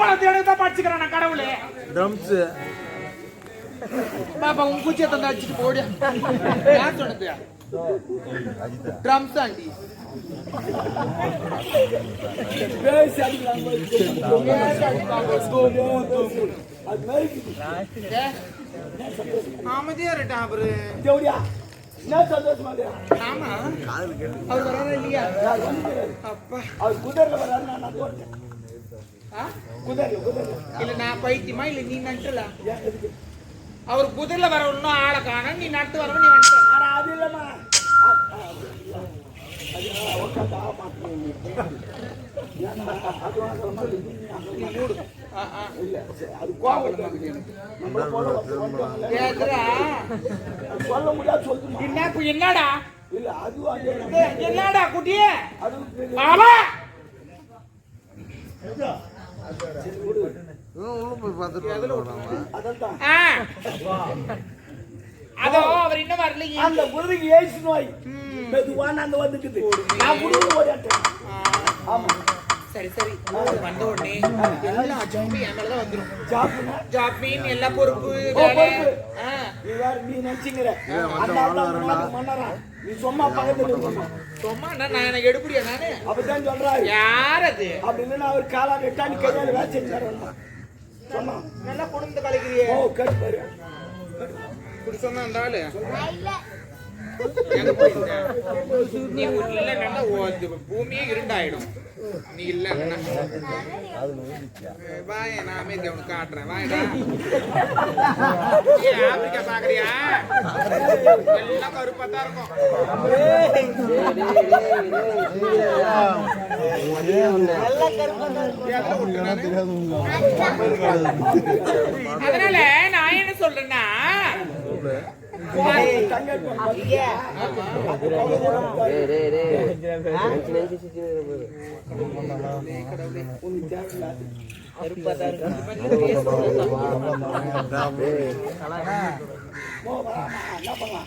பழத்தை எடுத்து தான் படிச்சுக்கிறேன் கடவுளே. ட்ரம்ஸ் பாப்பா உன் பூச்சியை தந்து அடிச்சுட்டு போடியா. யார் சொன்னது? Drums aunty. ஆமதியா இருட்டா அவரு. ஆமா அவர் வராதா இல்லையா? அப்பா அவர் குதிரைல வராரு. இல்ல நான் பைத்தியமா இல்ல நீ நட்டுல? அவர் குதிரைல வரணும் ஆளை காண நீ நட்டு வரணும் நீ வந்துட்ட. அது இல்லம்மா சொல்ல முடியாது சொல்லு. என்னடா இல்ல அது என்னடா குட்டியே அதோ அவர் இன்னும் வரல. அந்த குதிரைக்கு ஏசு நோய் மெதுவான அந்த வந்துக்குது. நான் குடும்பம் ஓடிட்டேன். ஆமா சரி சரி வந்த உடனே எல்லா ஜாப்பும் என் மேலதான் வந்துடும். ஜாப்பின் எல்லா பொறுப்பு நீ நினைச்சுங்கிற மன்னரா நீ சும்மா பக்கத்துல சும்மா நான் எனக்கு எடுப்படியா நானு அப்படித்தான் சொல்றாரு. யார் அது அப்படின்னு அவர் காலா வெட்டான்னு கையால வேலை செஞ்சாரு. சொன்னா நல்லா குடும்பத்தை கலைக்கிறியே. ஓ கேட்டு பாரு இப்படி சொன்னா அந்த ஆளு நீ இல்லைன்னா பூமியே இருண்டாயிடும். நீ இல்லைன்னா வாய நான் அமைதி அவனுக்கு காட்டுறேன். வாயடா ஆப்பிரிக்கா பாக்குறியா? எல்லாம் கருப்பாத்தான் இருக்கும். அதனால நான் என்ன சொல்றேன்னா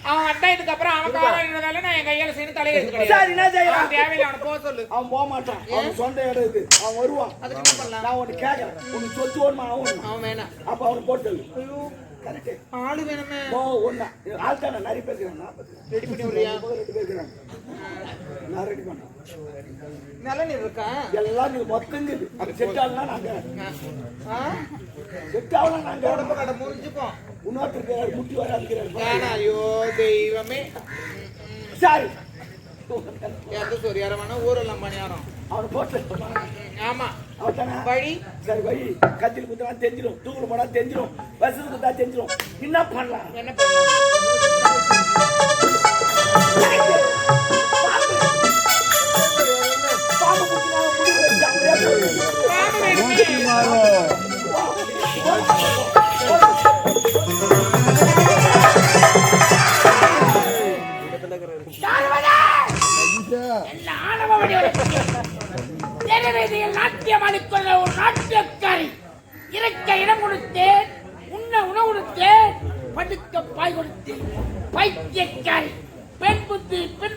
அவன் அட்டாயத்துக்கு அப்புறம் அவன் காரணம் நான் என் கையால சேர்ந்து தலையெடுத்து தேவையில்லை. அவனை போக சொல்லு. அவன் போக மாட்டான். அவன் சொந்த இடம் இருக்கு. அவன் வருவான். அதுக்கு என்ன பண்ணலாம்? நான் உனக்கு கேட்கறேன். உனக்கு சொத்து வேணுமா? அவன் வேணாம். அப்ப அவனை போட்டு ஆளு வேணுமே. ஆள் தானே நிறைய பேர் ரெடி பண்ணி விடுறியா? 2 பேர் இருக்கிறாங்க. நான் ரெடி பண்ணேன். நல்ல நீர் இருக்கா? எல்லாம் நீ மொத்தங்க அது செட் ஆகலாம். நாங்க செட் ஆகலாம். நாங்க உடம்பு கடை முறிஞ்சுப்போம். இன்னொருத்தருக்கு முட்டி வராதுக்கிறாரு. ஐயோ தெய்வமே. சரி எந்த சொரியாரமான ஊரெல்லாம் பணியாரம் அவனை போட்டு. ஆமா அவன் வழி சரி வழி கத்திரி குத்தா தெரிஞ்சிடும். தூக்குல போனா தெரிஞ்சிடும். வசதி குத்தா தெரிஞ்சிடும். என்ன பண்ணலாம்? என்ன பண்ணலாம்? நாட்டியம் அளிக்கொள்ள ஒரு நாட்டியக்காரி இருக்க இடம் கொடுத்தேன். உண்ண உணவு கொடுத்தேன். படுக்க பாய் கொடுத்தேன். பைத்தியக்காரி பெண்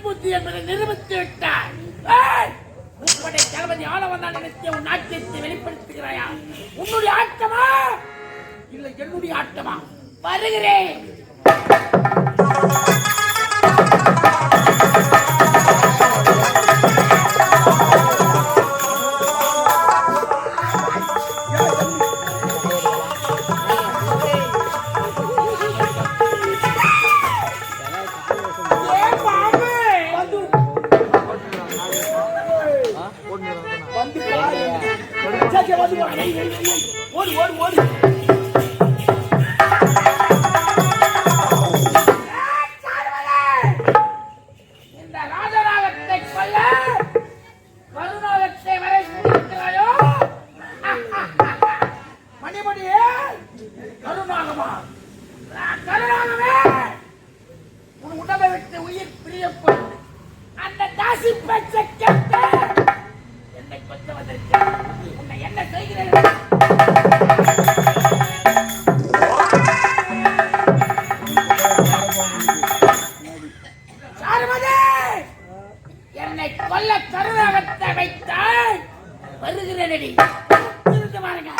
புத்தி என்பதை நிரூபித்து விட்டார். உன்னுடைய தளபதி ஆள வந்தான் நினைத்த உன் நாட்டியத்தை வெளிப்படுத்துகிறாயா? உன்னுடைய ஆட்டமா இல்லை என்னுடைய ஆட்டமா? வருகிறேன். என்னை கொல்ல கருணாகத்தை வைத்தால் வருகிறேன். புரிஞ்சு பாருங்க.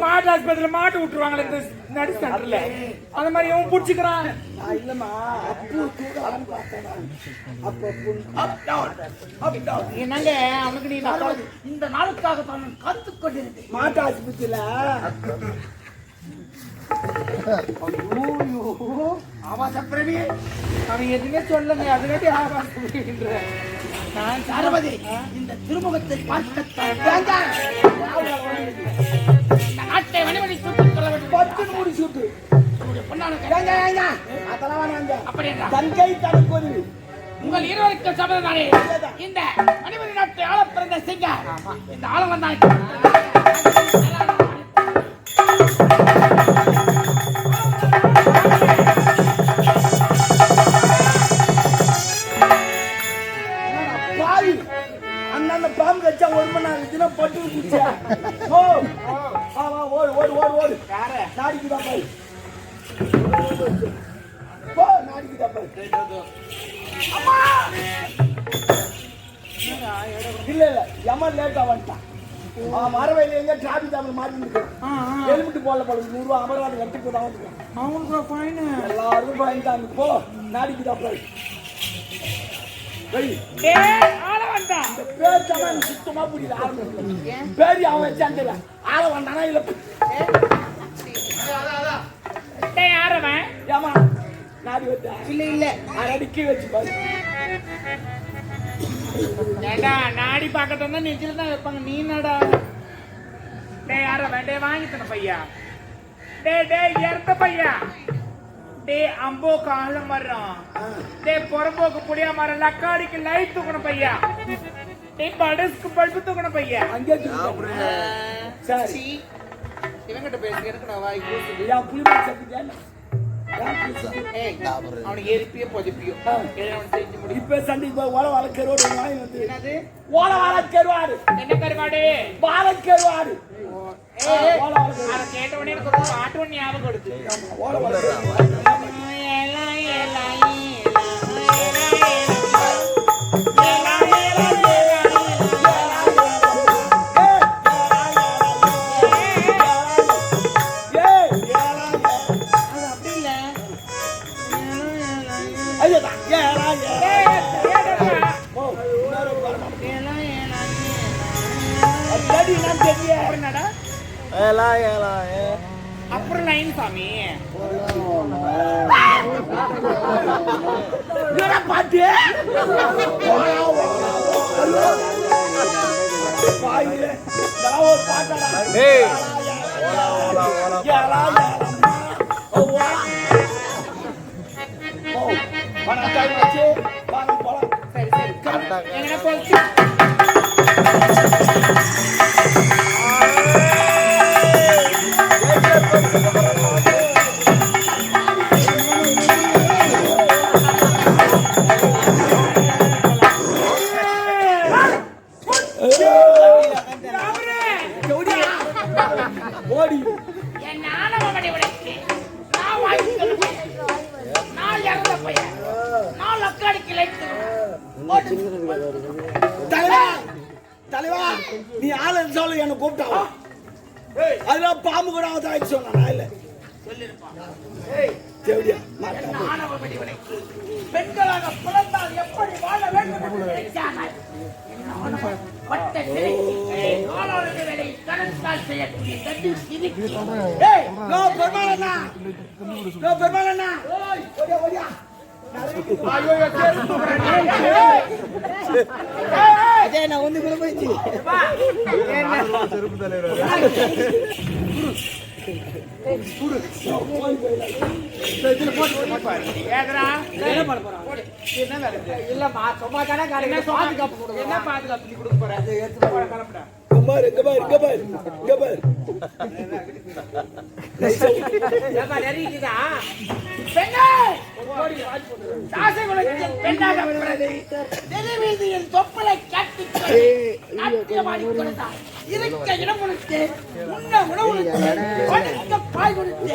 மாட்டு ஆஸ்பத்திரியில மாட்டு விட்டுருவாங்களே இந்த நடுக்கடல அந்த மாதிரி இவன் புடிச்சுக்கிறான். இல்லம்மா அப்பு தூக்கலான்னு பார்த்தேன். என்னங்க அவனுக்கு நீ இந்த நாளுக்காக தான் காத்து கொண்டிருந்தேன். மாட்டு ஆஸ்பத்திரியில ஆபாசப்பிரவி அவன் எதுவுமே சொல்லுங்க அதுக்காட்டி ஆபாசப்படுகின்ற சரபதி இந்த திருமுகத்தை பார்க்கத்தான் நாட்டை வணிவனை சுட்டுக் கொள்ள வேண்டும். 10 மூடி சுட்டு அப்படி தங்கை தனக்கு உங்கள் இருவருக்கு சபதனாலே இந்த மணிமணி நாட்டை ஆள பிறந்த சிங்க இந்த ஆளம் வந்தான். அண்ணன் பாம்பு கச்சா 1 மணி நேரம் தினம் பட்டு குடிச்சா ஓடு ஓடு ஓடு ஓடு நாடிக்குதா பாய் போ நாடிக்குதா பாய் இல்ல இல்ல எமன் லேட்டா வந்துட்டான். மரவையில எங்க டிராபிக் ஜாம்ல மாட்டிட்டு ஹெல்மெட் போடல போல 100 ரூபாய் அமர்வாதி கட்டி போதான் வந்துருக்கான். அவனுக்கு ஃபைன் எல்லாரும் ஃபைன் தான். போ நாடிக்குதா பாய் பேர் சமன் சுத்தமா புரியல. பேரு அவன் வச்சான் ஆள வந்தானா இல்ல யாரவன் ஏமா நாடி வச்சா இல்ல இல்ல அடிக்கி வச்சு பாரு. ஏண்டா நாடி பார்க்கறது தான் நெஞ்சில தான் வைப்பாங்க. நீ என்னடா டேய் யாரவன் டேய் வாங்கித்தன பையா டேய் டேய் எர்த்த பையா டேய் அம்போ காலம் வர்றான் டேய் பொறம்போக்கு புடியா மர லக்காடிக்கு லைட் தூக்கணும் பையா டேய் படஸ்க்கு பல்பு தூக்கணும் பையா அங்கே சரி இவங்கிட்ட பேச எனக்கு நான் வாய் கூசுது. யா புளிமா சத்தியா அவனுக்கு எரிப்பியோ பொதிப்பியோ செஞ்சு முடி. இப்ப சண்டைக்கு போய் ஓலை வளர்க்கருவாடு வாங்கி வந்து என்னது ஓலை வளர்க்கருவாடு என்ன கருவாடு வளர்க்கருவாடு அதை கேட்ட உடனே எனக்கு ஒரு பாட்டு ஒன்று ஞாபகம் கொடுத்து ஓலை வளர்க்கருவாடு என்னன்னு தெரியல. அப்புறம் என்னடா அப்புறம் லைன் சாமி என்னடா பாட்டு? பாயிலே நான் ஒரு பாட்டடா. டேய் ஏலா ஏலம்மா ஓவா. ஓ பணத்தாய் வச்சு வாங்க போலாம். சரி சரி எங்கடா போச்சு ஓடி என் நானவமணி உடைக்கு நான் வாங்கி நான் இறந்த பையன் நான் லக்காடிக்கு லைட்டு தலைவா தலைவா நீ ஆளு சொல்லு என்ன கூப்பிட்டா அதெல்லாம் பாம்பு கூட அவன் சொன்னா நான் இல்ல தேவடியா ஆணவமணி உடைக்கு பெண்களாக பிறந்தால் எப்படி வாழ வேண்டும் என்று நினைத்தார்கள். பட்ட சிறை காலாளுடைய வேலை கடன்கால் செய்யக்கூடிய தட்டி சிரிக்கி ஏய் நோ பெருமாளண்ணா நோ பெருமாளண்ணா ஓடியா ஓடியா ஐயோ தெரிந்து அதே நான் வந்து கூட போயிச்சு செருப்பு தலைவர் என்ன பாதுகாப்பு கொடுக்க போற கபார் கபார் கபார் கபார் தொப்பலை காட்டி இருக்க இடம் கொடுத்து உண்ண உணவு பாய் கொடுத்து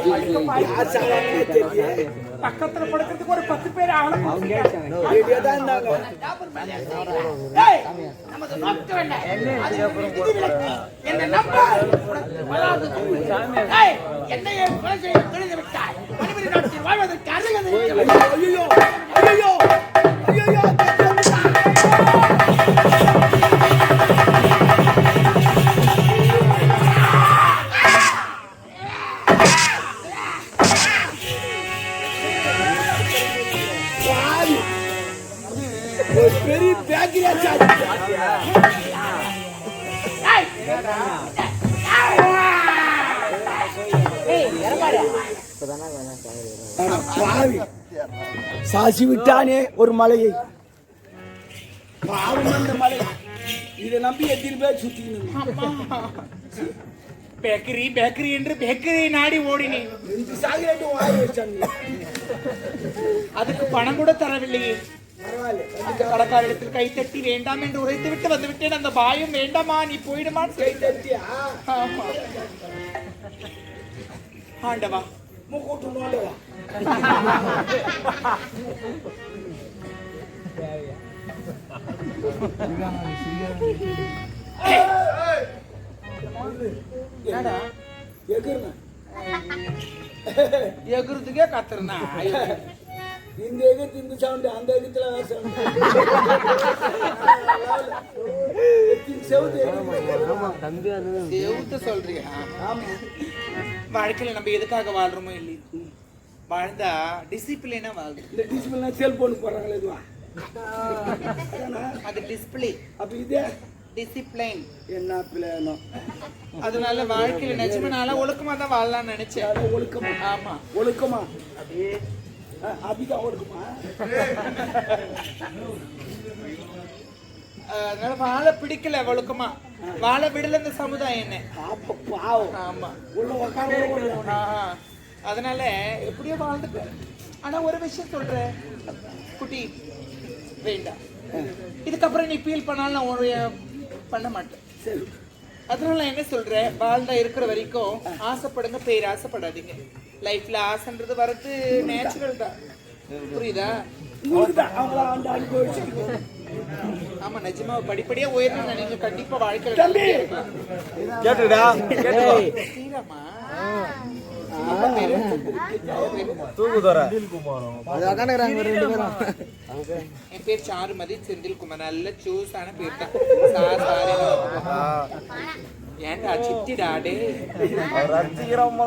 பக்கத்துல படுக்கிறதுக்கு ஒரு 10 பேர் ஆகணும். நமது நோக்கம் என்ன? என்ன நம்ப என்னையே கொலை செய்ய துணிந்து விட்டாய். மணிமணி நாட்டில் வாழ்வதற்கு அருகதை ஐயோ ஐயோ ஐயோ ஒரு பெரிய பேக்கரியா சாசி விட்டானே ஒரு மலையை பாவம் அந்த மலை இதை நம்பி எத்தனை பேர் சுத்தி பேக்கரி பேக்கரி என்று பேக்கரியை நாடி ஓடினேன். சாகிரேட்டும் வாங்கி வச்சாங்க. அதுக்கு பணம் கூட தரவில்லையே. பரவாயில்ல கடைக்காரிடத்தில் கை தட்டி வேண்டாம் என்று உரைத்து விட்டு வந்து விட்டேன். அந்த பாயம் வேண்டாமா நீ போயிடுமா கை தட்டியா ஆமா. ஆண்டவா மூக்கூட்டு நோண்டவா என்னடா எகுருங்க எகுறதுக்கே கத்துறனா இந்த எகத்து இந்த சவுண்டு அந்த எகத்துல செவுத்த சொல்றியா? வாழ்க்கையில நம்ம எதுக்காக வாழ்றோமோ இல்லையோ வாழ்ந்தா டிசிப்ளினா வாழ்றோம். இந்த டிஸ்பிளின் செல்போன் போடுறாங்களே இதுவா அது டிஸ்பிளே. அப்ப இதே டிசிப்ளின் என்ன பிளானோ? அதனால வாழ்க்கையில நிஜமானால ஒழுக்கமா தான் வாழலாம்னு நினைச்சேன். ஒழுக்கமா? ஆமா ஒழுக்கமா அபிதான் ஒழுக்கமா? அதனால வாழ பிடிக்கல ஒழுக்கமா வாழ விடல இந்த சமுதாயம் என்ன. அப்ப பாவம். ஆமா உள்ள உட்கார அதனால எப்படியோ வாழ்ந்துட்டேன். ஆனா ஒரு விஷயம் சொல்றேன் குட்டி, வேண்டாம். இதுக்கப்புறம் நீ ஃபீல் பண்ணாலும் நான் ஒரு பண்ண மாட்டேன். சரி. அதனால நான் என்ன சொல்றேன், வாழ்ந்தா இருக்கிற வரைக்கும் ஆசைப்படுங்க, பேர் ஆசைப்படாதீங்க. லைஃப்ல ஆசைன்றது வரது நேச்சுரல் தான், புரியுதா? ஆமா நிஜமா படிப்படியா உயரணும் நினைங்க, கண்டிப்பா வாழ்க்கையில கேட்டுடா ஸ்ரீராமா தூக்குதோற என் பேர் சாருமதி செந்தில்குமார். நல்ல சூஸான பேர் தான். ஏன்டா சித்திடா டே ரசிக்கிறோம்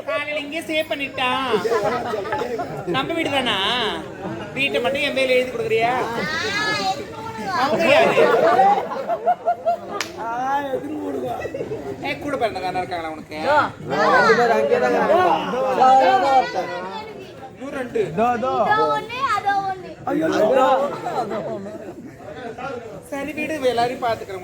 காலையில இங்கே சேவ் பண்ணிட்டான். நம்ம வீடு தானா? வீட்டை மட்டும் என் மேல எழுதி கொடுக்குறியா? அவங்க யாரு? கூட பிறந்தக்காரனா இருக்காங்களா உனக்கு? ரெண்டு சரி வீடு எல்லாரையும் பாத்துக்கிறேன்.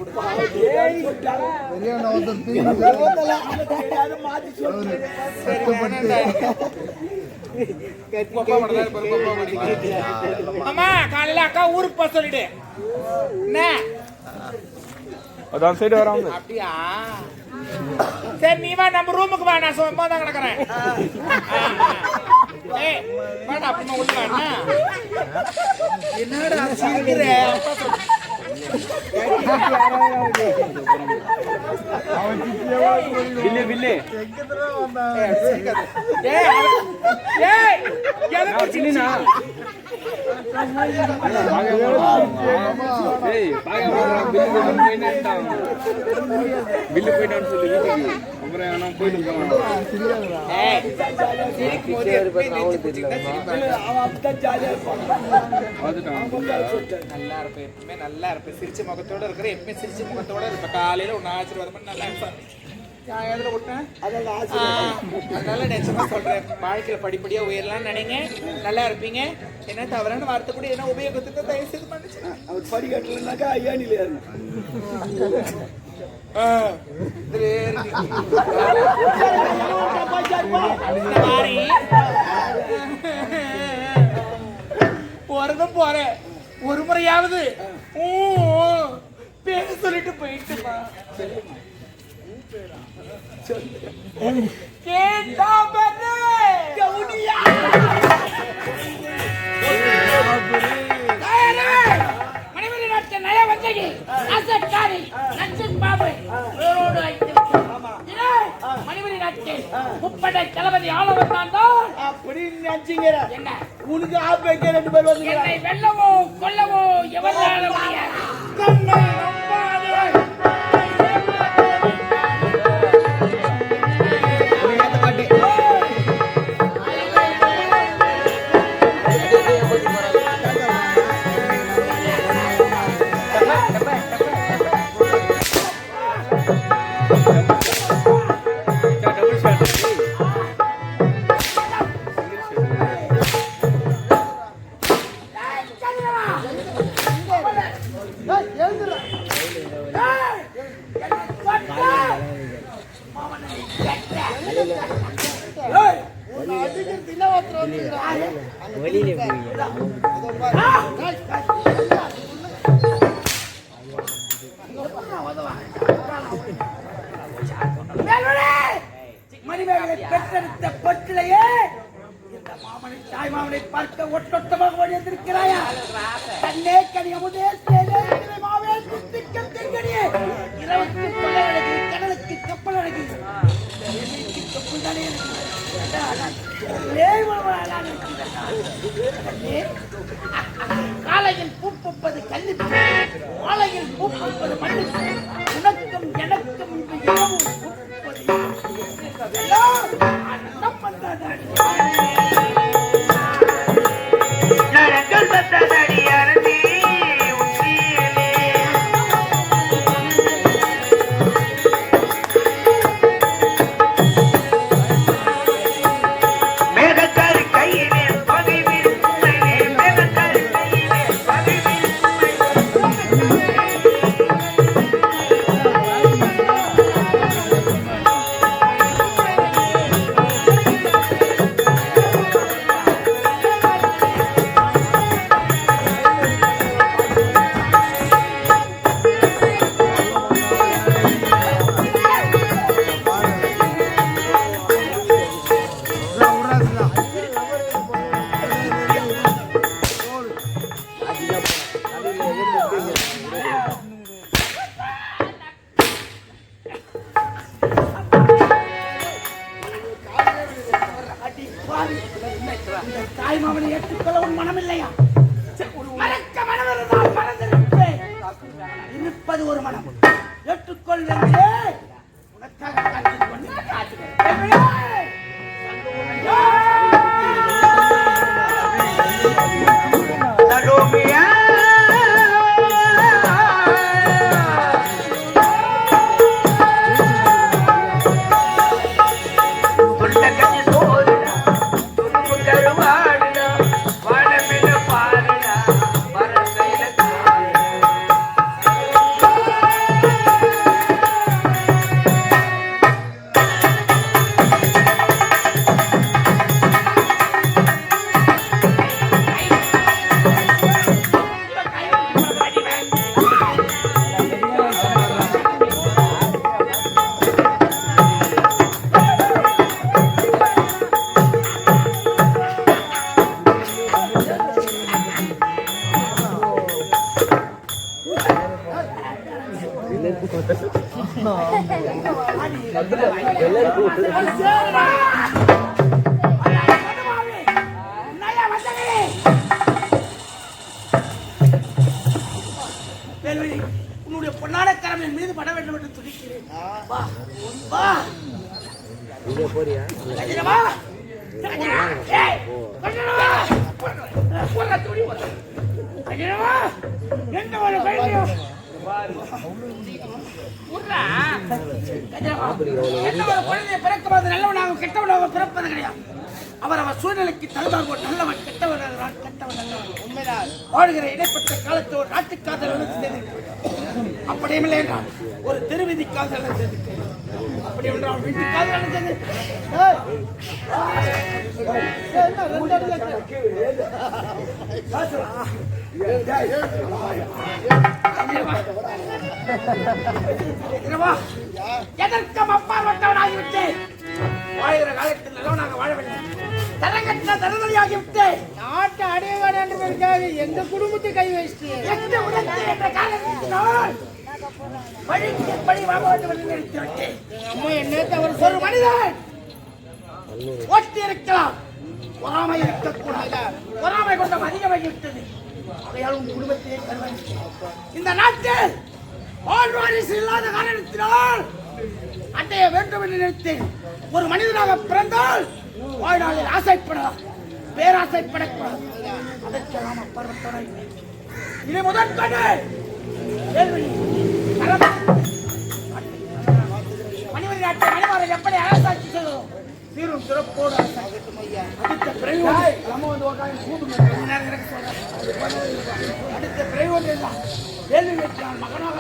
அம்மா காலையில அக்கா ஊருக்கு போக சொல்லிடு. என்ன அதான் சைடு வராம அப்படியா? சரி நீ வா, நம்ம ரூமுக்கு வா, நான் சும்மா தான் கிடக்குறேன். வாடா அப்படின்னா உள்ள வாண்ணா. என்னடா சிரிக்கிற? பில்லு போயிட்டான்னு சொல்லி வீட்டுக்கு அப்புறம் போயிட்டு நல்லா இருப்பேன், எப்பவுமே நல்லா இருப்பேன். சிரிச்ச முகத்தோட இருக்கிற, எப்பவுமே சிரிச்ச முகத்தோட இருப்ப. காலையில ஒன்னு ஆசீர்வாதம் பண்ணி நல்லா இருப்பேன். எதுல விட்டேன்? அதனால நிச்சயமா சொல்றேன், வாழ்க்கையில படிப்படியா உயரலாம்னு நினைங்க. நல்லா இருப்பீங்க. என்ன தவறான வார்த்தை கூட என்ன உபயோகத்துக்கு தயவு செய்து பண்ணிச்சு. அவர் படி கட்டலனாக்கா ஐயானில போறதும் போறேன். ஒரு முறையாவது பேச சொல்லிட்டு போயிட்டுமா. கேட்டா மணிமணி நாட்டு நய வந்தகி அசக்காரி நச்சன் பாபு வேரோடு மணிமணி நாட்டு முப்படை தளபதி ஆளவன் தான். அப்படி நினைச்சீங்க என்ன உனக்கு ஆப் வைக்க 2 பேர் வந்து என்னை வெல்லவோ கொல்லவோ எவரால முடியாது. கண்ணை நம்பாதே. மணிமேகலை பெற்றெடுத்த பொற்றிலேயே இந்த மாமனை தாய் மாமனை பார்க்க ஒட்டொட்டமாக ஓடியிருக்கிறாயா? கண்ணே கனி அமுதே சேலே மாவே குத்திக்கம் தெங்கடியே இரவுக்கு கொள்ளழகி கடலுக்கு கப்பல் அழகி கப்பல் தானே காலையில் பூப்பது கல்லிப்பு, மாலையில் பூப்பது மண்ணுக்கு. உனக்கும் எனக்கும் இந்த இரவும் இன்னும் அவனை ஏற்றுக்கொள்ள உன் மனம் இல்லையா? மறக்க மனம் இருந்தால் மறந்திருப்பேன். இருப்பது ஒரு மனம். ஏற்றுக்கொள் என்று உனக்காக காத்துக் கொண்டு உன்னுடைய பொன்னான கரமின் மீது பட வேண்டும் என்று துடிக்கிறேன். வா வா பிறக்கும்போது நல்லவனாக கெட்டவனாக பிறப்பது கிடையாது. அவர் சூழ்நிலைக்கு தகுந்தார் போல் நல்லவன் கெட்டவன் கெட்டவன் நல்லவன். உண்மைதான். வாழ்கிற இடைப்பட்ட காலத்தில் ஒரு நாட்டுக்காதல் அப்படியுமில்லை என்றால் ஒரு தெருவிதி காதல் அப்படி என்றால் வீட்டு காதல் எதற்கும் அப்பாற்பட்டவனாகிவிட்டேன். வாழ்கிற காலத்தில் நல்லவனாக வாழவில்லை. தரங்கட்ட தரதலையாகிவிட்டு நாட்டு அடையவாடு என்பதற்காக எந்த குடும்பத்தை கை வச்சு எந்த உலகத்தை என்ற காலத்தினால் பழி வாங்க வேண்டும் என்று நினைத்துவிட்டேன். அம்மா என்ன தவறு? ஒரு மனிதன் ஓட்டி இருக்கலாம், பொறாமை இருக்கக்கூடாது. பொறாமை கொண்டம் அதிகமாகிவிட்டது. அவையால் உன் குடும்பத்தையே கருவன். இந்த நாட்டில் ஆழ்வாரிசு இல்லாத காரணத்தினால் அட்டைய வேண்டும் என்று நினைத்தேன். ஒரு மனிதனாக பிறந்தால் வாழ்நாளில் ஆசைப்படலாம், பேராசைப்படக்கூடாது. அதற்கு நாம் அப்பாற்பட்டவராய் இதை முதற்கொண்டு மணிமணி நாட்டை மணிமாறன் எப்படி அரசாட்சி செய்வோம் சீரும் சிறப்போடு அடுத்த பிறகு அடுத்த பிறகு கேள்வி கேட்கிறான் மகனாக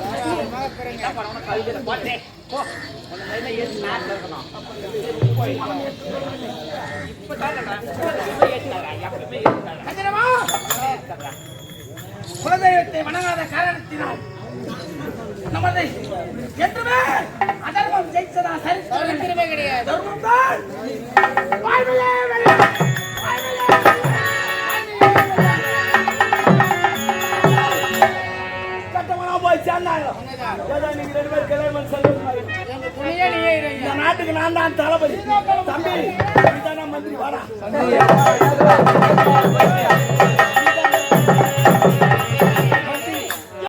குலதெய்வத்தை வணங்காத காரணத்தினால் நமதை என்றுமே அதர்மம் ஜெயிச்சதா சரித்திரமே கிடையாது. தர்மம் தான் வாழ்விலே வெல்லும். நாட்டுக்கு நான் தான் தளபதி. தம்பி மந்திரி வாடா.